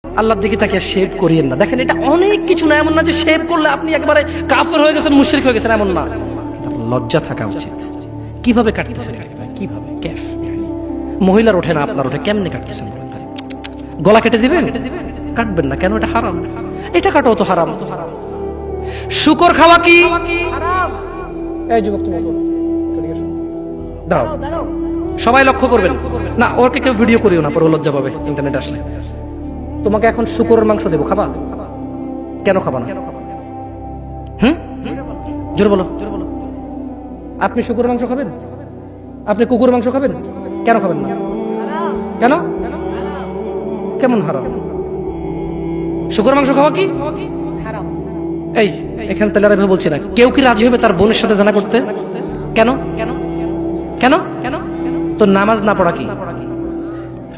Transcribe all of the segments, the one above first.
আল্লাহর দিকে তাকিয়ে শেভ করিয়েন না। দেখেন এটা অনেক কিছু না, এমন না যে শেভ করলে আপনি একবারে কাফের হয়ে গেছেন, মুশরিক হয়ে গেছেন, এমন না। লজ্জা থাকা উচিত। কিভাবে কাটতেছেন? কিভাবে ক্যাফ মহিলার ওঠে না, আপনার ওঠে, কেমনে কাটতেছেন? গলা কেটে দিবেন? কাটবেন না কেন? এটা হারাম। এটা কাটাও তো হারাম। শুকর খাওয়া কি হারাম? এই যুবক তুমি দাঁড়াও, সবাই লক্ষ্য করবেন না, ওকে কেউ ভিডিও করিও না, পরে লজ্জা পাবে ইন্টারনেট আসলে। তোমাকে এখন শুকরের মাংস দেবো, খাবা? কেন খাবা না? জোরে বলো। আপনি শুকরের মাংস খাবেন? আপনি কুকুরের মাংস খাবেন? কেন খাবেন না? কেন? কেমন হারাম? শুকরের মাংস খাওয়া কি হারাম? এই এখানে তেলার এভাবে বলছি না। কেউ কি রাজি হবে তার বোনের সাথে জানা করতে? কেন? কেন? কেন? কেন? তো নামাজ না পড়া কি?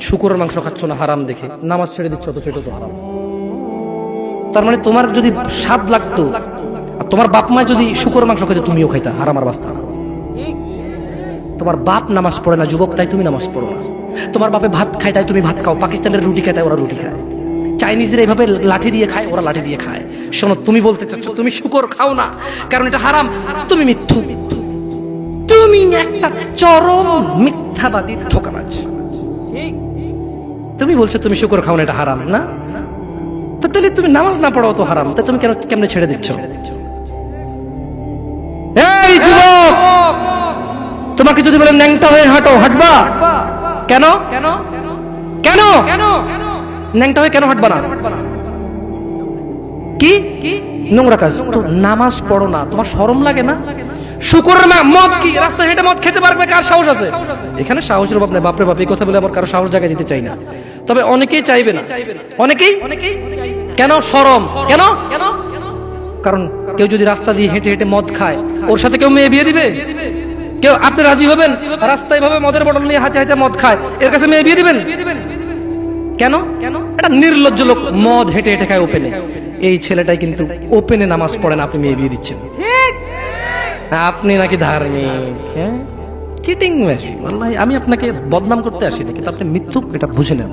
শুকরের মাংস খাচ্ছ না হারাম দেখে নামাজ ছেড়ে দিচ্ছ, তো সেটা তো হারাম। তার মানে তোমার যদি স্বাদ লাগতো আর তোমার বাপ মা যদি শুকরের মাংস খাইতো, তুমিও খাইতা, হারাম আর বাস্তা। তোমার বাপ নামাজ পড়ে না যুবক, তাই তুমি নামাজ পড়ো না। তোমার বাপে ভাত খায় তাই তুমি ভাত খাও। পাকিস্তানের রুটি খায় তাই ওরা রুটি খায়। চাইনিজরা এইভাবে লাঠি দিয়ে খায়, ওরা লাঠি দিয়ে খায়। শোনো, তুমি বলতে চাচ্ছ তুমি শুকর খাও না কারণ এটা হারাম, তুমি মিথ্যু। তুমি একটা চরম মিথ্যাবাদী, ধোঁকাবাজ। তুমি বলছো তুমি শুকর খাও না, এটা হারাম না? তাহলে তুমি নামাজ না পড়াও তো হারাম, তা তুমি কেন কেমনে ছেড়ে দিচ্ছ? এই যুবক, তোমাকে যদি বলে ন্যাংটা হয়ে হাঁটো, হাঁটবা? কেন? কেন? কেন? ন্যাংটা হয়ে কেন হাঁটবা না? কি নোংরা কাজ? তো নামাজ পড়ো না, তোমার শরম লাগে না? শুকরের মদ কি রাস্তায় হেঁটে মদ খেতে পারবে? কার সাহস আছে? এখানে সাহসের অভাব নেই। বাপরে বাপ, এই কথা বলে আবার কারো সাহস জায়গায় দিতে চাই না, তবে অনেকেই চাইবে না। অনেকেই কেন? শরম। কেন? কারণ কেউ যদি রাস্তা দিয়ে হেঁটে হেঁটে মদ খায়, ওর সাথে কেউ মেয়ে বিয়ে দিবে? কেউ? আপনি রাজি হবেন রাস্তায় ভাবে মদের বটল নিয়ে হাতে হাতে মদ খায়, এর কাছে মেয়ে বিয়ে দিবেন? কেন? এটা নির্লজ্জ লোক মদ হেঁটে হেঁটে খায় ওপেনে। এই ছেলেটাই কিন্তু ওপেনে নামাজ পড়ে না, আপনি মেয়ে বিয়ে দিচ্ছেন। আপনি নাকি ধার্মিক? হ্যাঁ, চিটিং মেশিন। আমি আপনাকে বদনাম করতে আসিনি, কিন্তু আপনি মিথ্যুক, এটা বুঝে নেন।